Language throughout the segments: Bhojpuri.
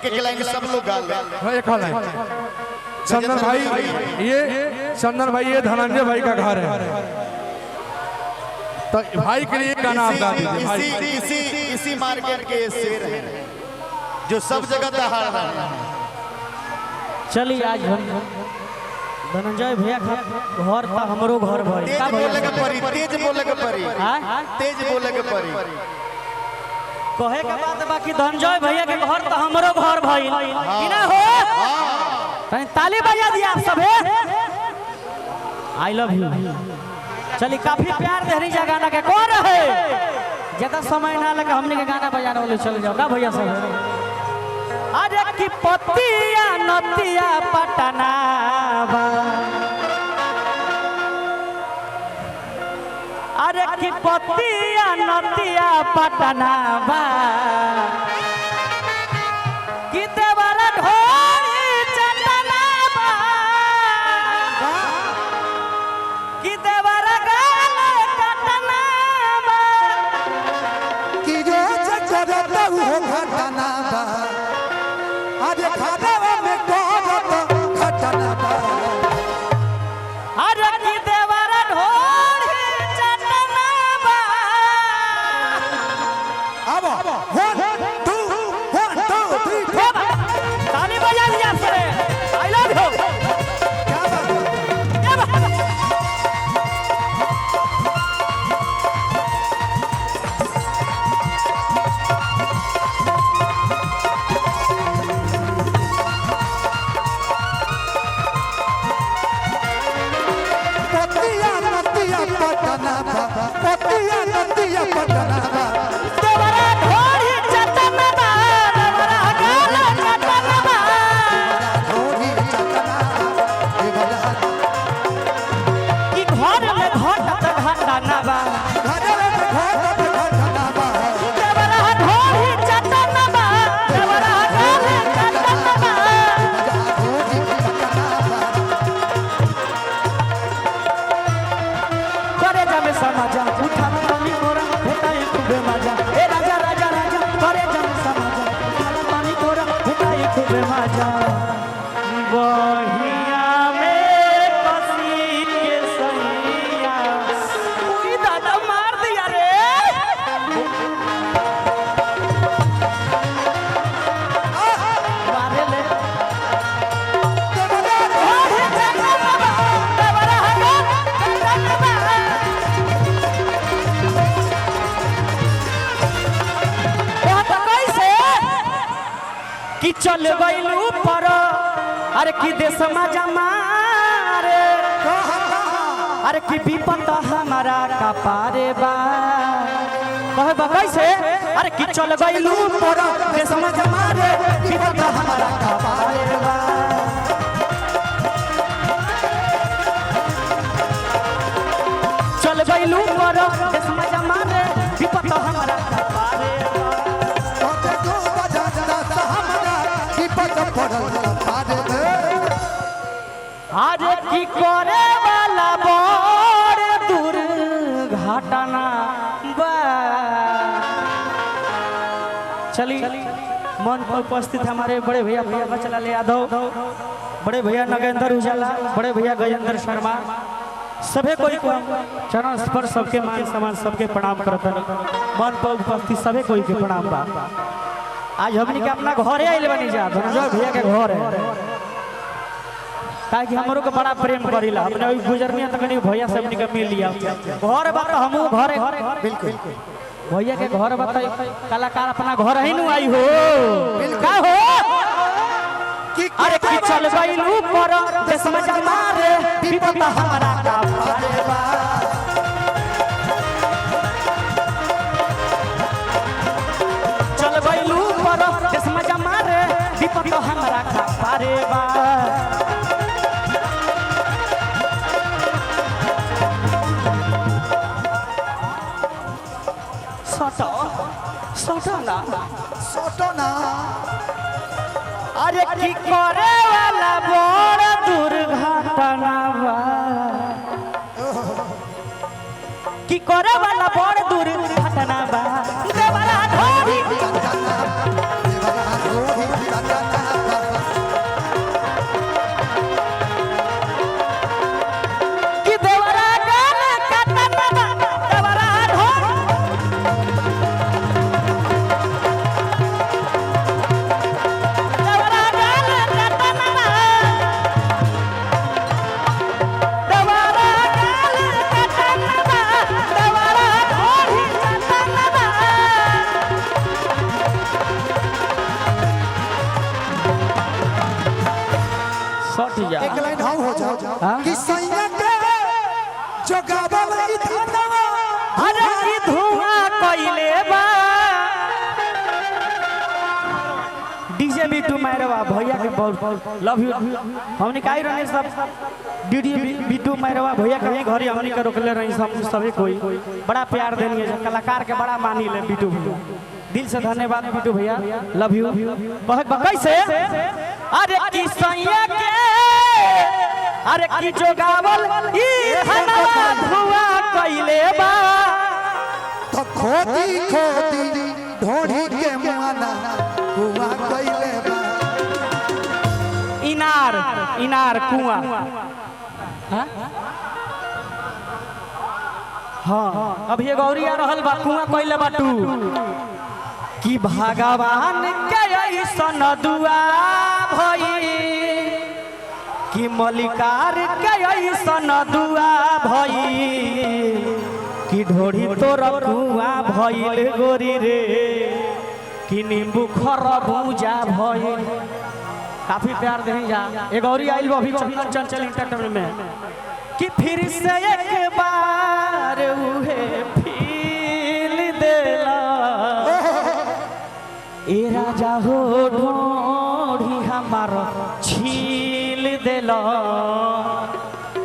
एक एक लाइन सब लोग गा ले। एक लाइन चंदन भाई, ये धनंजय भाई का घर है, तो भाई के लिए गाना आप गा दीजिए। इसी मार्केट के शेर है जो सब जगह दहाड़ रहा है। चलिए आज धनंजय भैया का घर था, हमरो घर भाई। तेज बोले के परी, तेज बोले के परी, तेज बोले के परी। कहे के बात बाकी धनंजय भैया के घर तो हमरो घर भाई कि ना हो। कहीं ताली बजा दिया आप सब। I love you. चलिए काफी प्यार दे रही गाना के कौन रहे, ज्यादा समय ना लगे हमने के गाना बजाने वाले चले जाओ ना भैया सब। अरे की पतिया नतिया पटना बा, अरे की पतिया नतिया पटना बा, की देवरा ढोरी चटना बा, की देवरा गाले कटना बा, की जो चचरता वो घटना बा, अरे खादावा में कोहरत घटना बा, अरे की देवरा ढोरी चटना बा। अब 1 2 3 4 ताली बजा दिया सरे। I love you. क्या बात है? पतिया नतिया पटना बा, पतिया नतिया पटना बा, देवरा ढोरी चटना बा, देवरा गाले कटना बा, ढोरी चटना बा, देवरा की घर में घटत घटना बा, घटना घटना बा, देवरा ढोरी चटना बा, देवरा गाले कटना बा। ढोरी चटना बा, करे जामे समाजा उठा पानी कोरा भेटाई खूबे मजा। ए राजा राजा राजा करे जामे समाजा उठा पानी कोरा भेटाई खूबे मजा। बहिया में कसी के सैया कोई दादा मार दिया रे। मारे ले देवरा ढोरी चटना बा, देवरा गाले कटना बा। तो कैसे कि चल गइलू पर, अरे कि देश में जमारे, अरे कि विपत हमारा कपारे बा। कहे बा कैसे, अरे कि चल गइलू पर देश में जमारे, विपत हमारा कपारे बा। चल गइलू पर देश में जमारे, विपत हमारा कपारे बा। ओते को बजाता हमरा की पत पड़ल पारे में, आज की करे वाला बड़ दुर्घटना बा। चली मन पर उपस्थित हमारे बड़े भैया चलाल यादव, बड़े भैया नगेंद्र उजाला, बड़े भैया गजेंद्र शर्मा, सभी कोई को चरण स्पर्श सबके मान सम्मान सबके प्रणाम करता। मन पर उपस्थित सभी कोई के प्रणाम बा। आज हमनी के अपना घरे आइल बनी जा, धनंजय भैया के घर है, ताकि हमरो के बड़ा प्रेम करिला। हमने अभी गुजरनिया तक नहीं भैया सब के मिल लिया घर बा, तो हमहू घरे बिल्कुल भैया के घर बताई कलाकार अपना घर ही नु आई हो का हो। अरे की चल गइलू पर देश में जमारे, विपत हमारा का पारे बा। चल गइलू पर देश में जमारे, विपत हमारा का पारे बा। सोटना सोटना अरे की करे वाला बड़ दुर्घटना बा, की करे वाला बड़ दुर्घटना बा। देवरा ढोरी देवरा ढोरी चटना जा एक लाइन हम हो जाओ हाँ? कि सैया के जो गावल ई धनवा अरे की धुआं कइले बा डीजे बिट्टू मैरवा भैया के बहुत लव यू हमने काई रहने सब डीजे बिट्टू मैरवा भैया के घर हमने के रोकले रही सब सभी कोई बड़ा प्यार देनी है कलाकार के बड़ा मानी ले बिट्टू दिल से धन्यवाद बिट्टू भैया लव यू कैसे अरे की सैया के अरे की जो गावल ई धनवा धुआं कइले बा तो खोदी खोदी ढोढ़ी के मुआना कुआ कइले बा इनार कुआं हाँ अब ये गौरी आ रहल बा कुआं कइले बाटू कि भगवान के ऐसन दुआ भई कि मलिकार के ऐसन दुआ भई कि ढोरी तोर कुआं भइल गोरी रे कि नींबू खरबूजा भइल काफी प्यार दें जा एक और आइल अभी चंचल इंटरटेनमेंट में कि फिर से एक बार उहे फील देला ए राजा हो ढोढ़ी हमार छील देला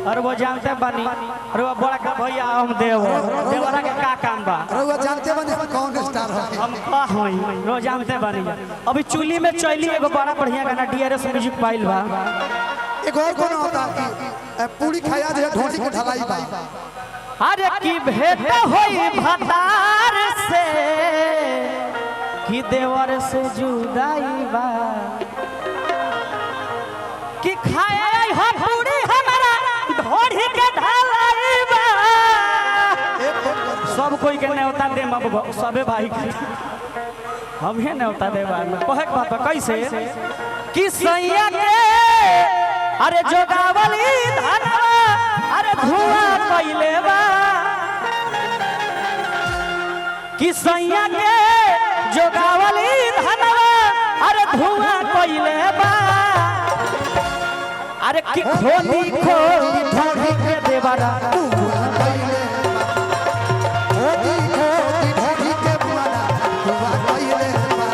और वो जानते बनी और वो बड़ा का भैया हम देवरा के का काम बा रउआ जानते बने कौन स्टार है हम का हई वो जानते बनी अभी चुली में चैली एगो बड़ा बढ़िया गाना डीआरएस म्यूजिक पाइल बा एक और कौन होता कि पूरी खाया जे ढोढ़ी के ढलाई बा अरे की भेंट होई भतार से कि देवर से जुदाई बा कि खाए हो पूरी हमारा ढोढ़ी के ढलाई बा सब कोई के न्योता दे सबे भाई के हम ही न्योता दे कहे बात कैसे कि सैया के अरे जो गावली धनवा अरे धुआं कइले बा कि सैया के जो गावली धनवा अरे धुआं कइले बा अरे कि खोदी खोदी ढोढ़ी के देवरा कुआ कइले खोदी खोदी ढोढ़ी के मुआना कुआ कइले बा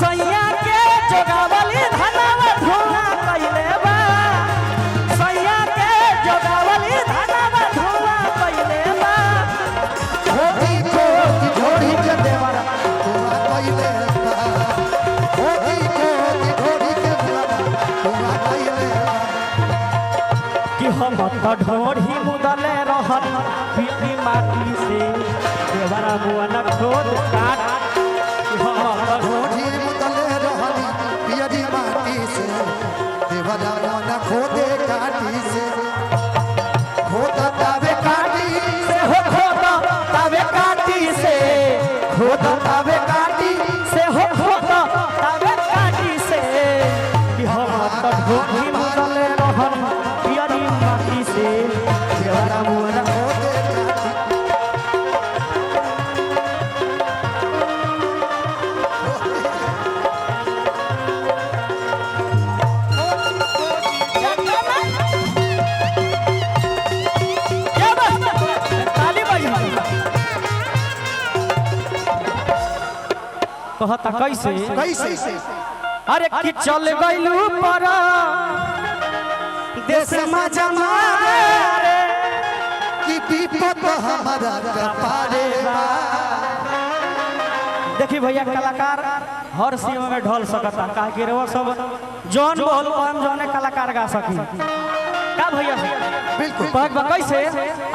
सैया के जो गावली धनवा धुआं कइले बा सैया के जो गावली धनवा धुआं कइले बा खोदी खोदी ढोढ़ी के देवरा कुआ कइले बा खोदी खोदी ढोढ़ी के मुआना कुआ कइले बा कि हम तो ढोढ़ी मुदले रहल पीली माटी से देवरा मुअन खोद काट कि हम तो ढोढ़ी मुदले रहली पियरी माटी से देवरा मन खोदे काटी से खोदा तावे काटी से हो खोदा तावे काटी से खोदा तावे काटी से हो खोदा तावे काटी से कि हम तो ढोढ़ी मुदले रहल पीली माटी से देवरा मुअन खोदे काटी कहता कैसे कैसे अरे कि चल गइलू पर देश में जमारे कि विपद हमारा कपारे बा देखी भैया कलाकार हर सीमा में ढल सकता काहे कि वो सब जौन बोल हम जौने कलाकार गा सकी का भैया बिल्कुल कहत बा कैसे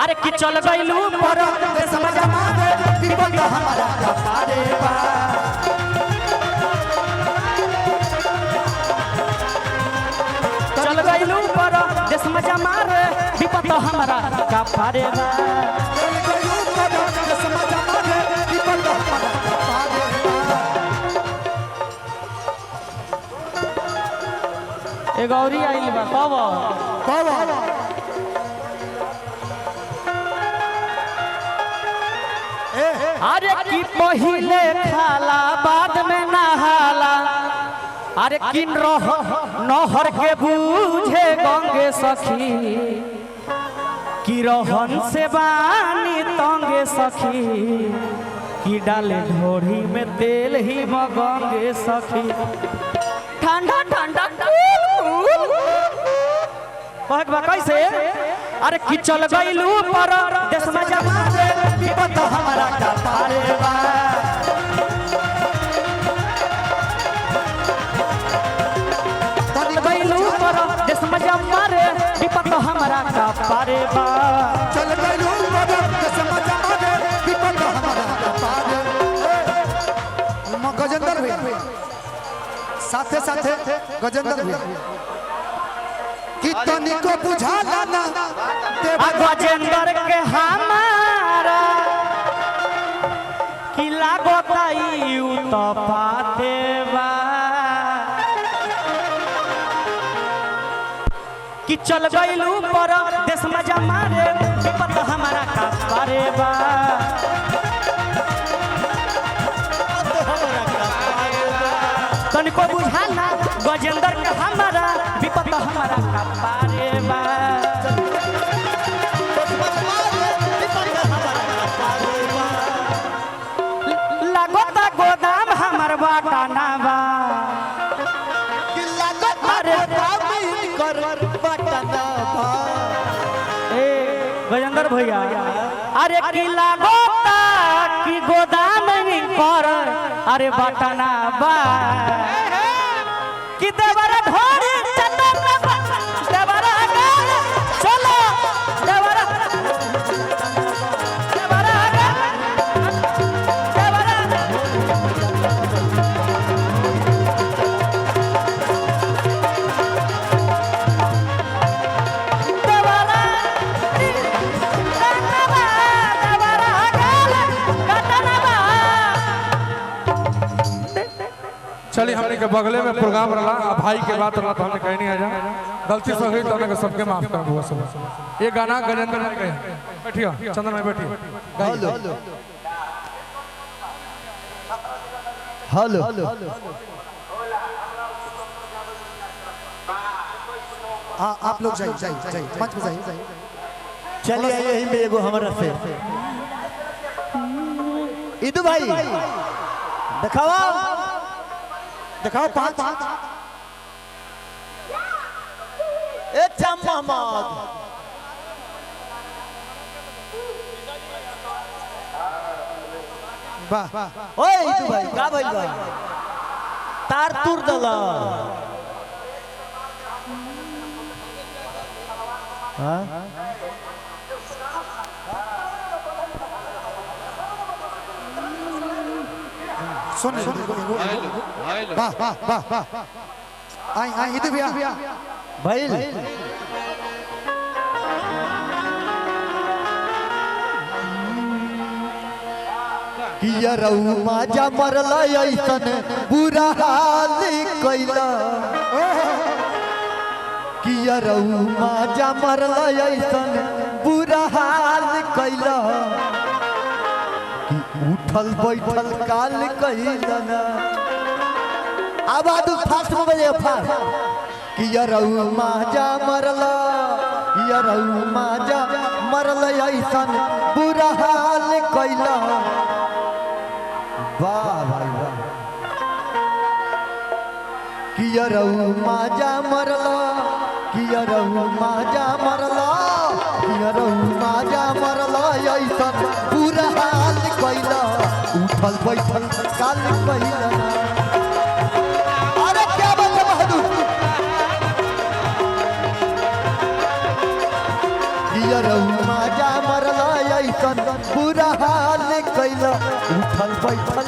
अरे कि चल गइलू पर देश में जमारे विपद हमारा कपारे बा चल गइलू पर देश में जमारे विपत हमारा का फारे बा चल गइलू पर देश में जमारे विपद हमारा कपारे बा ए गौरी आइल बा कब अरे की पहिले खाला बाद में नहाला अरे किन रह नहर के बूझे गंगे सखी की रोहन से बानी तंगे सखी की डाले ढोरी में तेल ही मगंगे सखी ठंडा ठंडा कैसे अरे कि चल गईलू पर देश में जमाने विपत हमारा का पारे बा चल गईलू पर देश में जमाने विपत हमारा का पारे बा चल गईलू पर देश में जमाने विपत हमारा का पारे गजेंद्र भैया साथे साथे गजेंद्र भैया कितनी को बुझाला ना गजेंद्र के हमारा कि लागताई तो पाते बा कि चल गईलू पर देश में जमारे विपत हमारा का पारे बा तनिको बुझाला गजेंद्र के हमारा विपत हमारा का पारे बा लगता गोदाम हमार बाटाना बा अरे गजेंद्र भैया अरे कि लागता कि गोदाम कर अरे बाटाना बा कि देवरा ढोरी देवरा चलो देवरा चलिए हमने के बगले में प्रोग्राम रहा भाई के बात रहा तो हमने कहीं नहीं आ जा गलती से हुई तो हमने सबके माफ कर हुआ सब ये गाना गजेंद्र ने कहे बैठिए चंदन में बैठिए हेलो आप लोग जाइए मंच पे जाइए चलिए यही में एगो हमारा से इदु भाई दिखाओ पाँच ए मोहम्मद वाह ओए इदु भाई का भइल बा तार तुर दला हां सुन वाह वाह वाह वाह आई इधर भैया भाई किया रहू माजा मरला ऐसन बुरा हाल कैला किया रहू माजा मरला ऐसन बुरा हाल कैला उठल बैठल काल कैला आवाज फास्ट में बजे फास्ट किया रहू माजा मरला किया रहू माजा मरला ऐसन बुरा हाल कैला वाह भाई वाह किया रहू माजा मरला किया रहू माजा मरला किया रहू माजा मरला ऐसन पूरा हाल कैला उठल बैठल काल कैला अरे क्या बात है बहादुर किया रहू माजा मरला ऐसन पूरा हाल कैला उठल बैठल